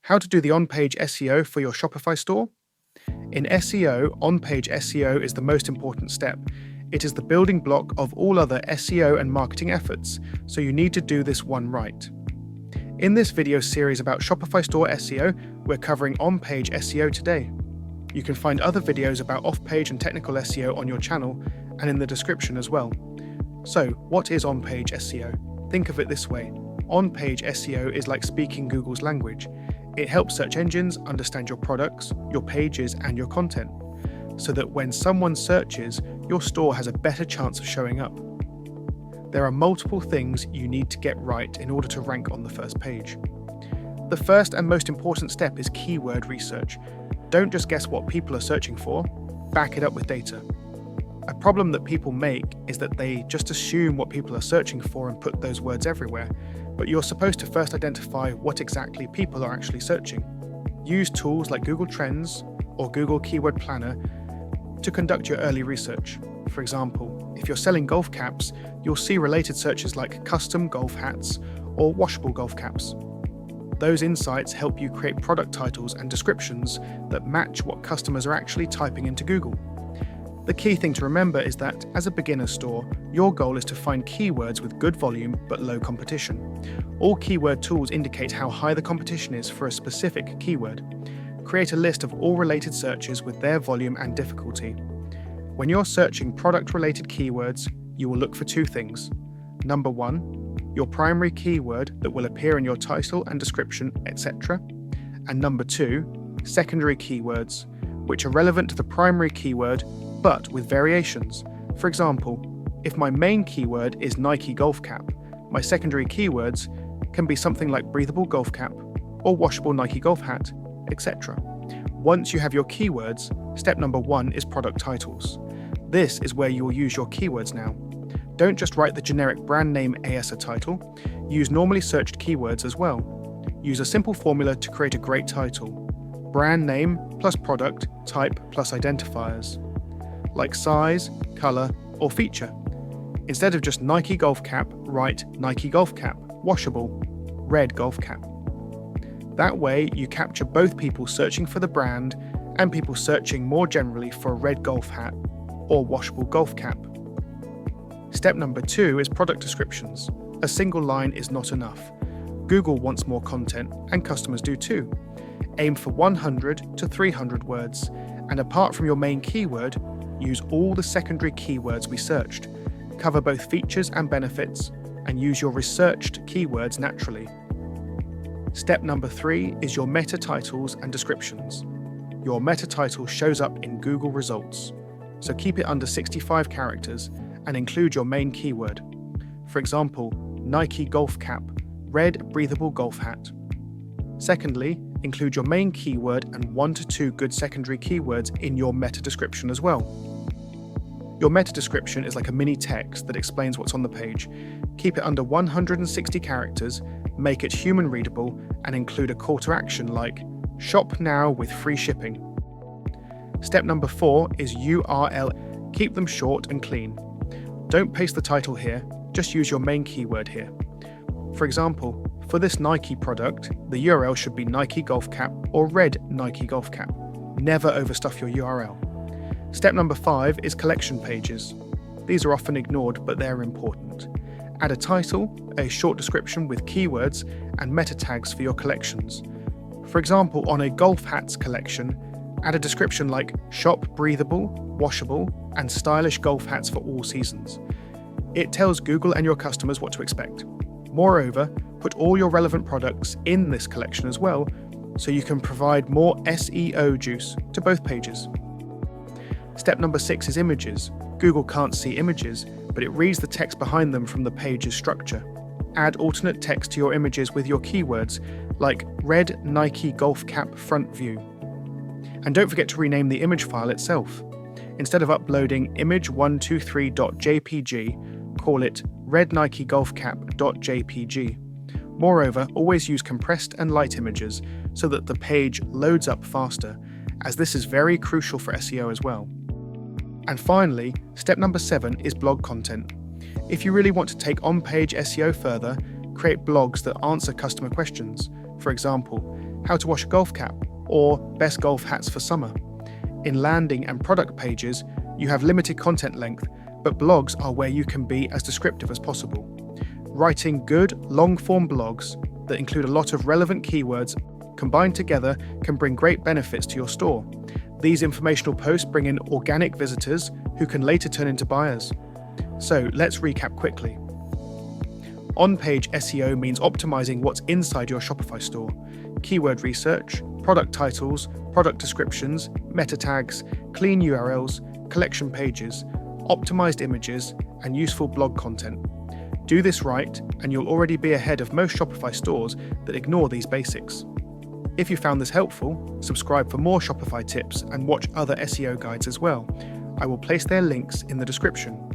How to do the on-page SEO for your Shopify store? In SEO, on-page SEO is the most important step. It is the building block of all other SEO and marketing efforts, so you need to do this one right. In this video series about Shopify store SEO, we're covering on-page SEO today. You can find other videos about off-page and technical SEO on your channel and in the description as well. So, what is on-page SEO? Think of it this way. On-page SEO is like speaking Google's language. It helps search engines understand your products, your pages, and your content, so that when someone searches, your store has a better chance of showing up. There are multiple things you need to get right in order to rank on the first page. The first and most important step is keyword research. Don't just guess what people are searching for, back it up with data. A problem that people make is that they just assume what people are searching for and put those words everywhere, but you're supposed to first identify what exactly people are actually searching. Use tools like Google Trends or Google Keyword Planner to conduct your early research. For example, if you're selling golf caps, you'll see related searches like custom golf hats or washable golf caps. Those insights help you create product titles and descriptions that match what customers are actually typing into Google. The key thing to remember is that, as a beginner store, your goal is to find keywords with good volume but low competition. All keyword tools indicate how high the competition is for a specific keyword. Create a list of all related searches with their volume and difficulty. When you're searching product-related keywords, you will look for two things. Number one, your primary keyword that will appear in your title and description, etc. And number two, secondary keywords, which are relevant to the primary keyword but with variations. For example, if my main keyword is Nike golf cap, my secondary keywords can be something like breathable golf cap or washable Nike golf hat, etc. Once you have your keywords, step number one is product titles. This is where you will use your keywords now. Don't just write the generic brand name as a title, use normally searched keywords as well. Use a simple formula to create a great title. Brand name plus product type plus identifiers, like size, color, or feature. Instead of just Nike golf cap, write Nike golf cap, washable, red golf cap. That way, you capture both people searching for the brand and people searching more generally for a red golf hat or washable golf cap. Step number two is product descriptions. A single line is not enough. Google wants more content, and customers do too. Aim for 100 to 300 words, and apart from your main keyword, use all the secondary keywords we searched. Cover both features and benefits, and use your researched keywords naturally. Step number three is your meta titles and descriptions. Your meta title shows up in Google results, so keep it under 65 characters and include your main keyword. For example, Nike golf cap, red breathable golf hat. Secondly, include your main keyword and 1 to 2 good secondary keywords in your meta description as well. Your meta description is like a mini text that explains what's on the page. Keep it under 160 characters, make it human readable, and include a call to action like shop now with free shipping. Step number 4 is URL. Keep them short and clean. Don't paste the title here, just use your main keyword here. For example, for this Nike product, the URL should be Nike golf cap or red Nike golf cap. Never overstuff your URL. Step number 5 is collection pages. These are often ignored, but they're important. Add a title, a short description with keywords, and meta tags for your collections. For example, on a golf hats collection, add a description like shop breathable, washable, and stylish golf hats for all seasons. It tells Google and your customers what to expect. Moreover, put all your relevant products in this collection as well, so you can provide more SEO juice to both pages. Step number 6 is images. Google can't see images, but it reads the text behind them from the page's structure. Add alternate text to your images with your keywords, like red Nike golf cap front view. And don't forget to rename the image file itself. Instead of uploading image123.jpg, call it rednikegolfcap.jpg. Moreover, always use compressed and light images so that the page loads up faster, as this is very crucial for SEO as well. And finally, step number 7 is blog content. If you really want to take on-page SEO further, create blogs that answer customer questions. For example, how to wash a golf cap, or best golf hats for summer. In landing and product pages, you have limited content length, but blogs are where you can be as descriptive as possible. Writing good, long-form blogs that include a lot of relevant keywords combined together can bring great benefits to your store. These informational posts bring in organic visitors who can later turn into buyers. So let's recap quickly. On-page SEO means optimizing what's inside your Shopify store. Keyword research, product titles, product descriptions, meta tags, clean URLs, collection pages, optimized images, and useful blog content. Do this right, and you'll already be ahead of most Shopify stores that ignore these basics. If you found this helpful, subscribe for more Shopify tips and watch other SEO guides as well. I will place their links in the description.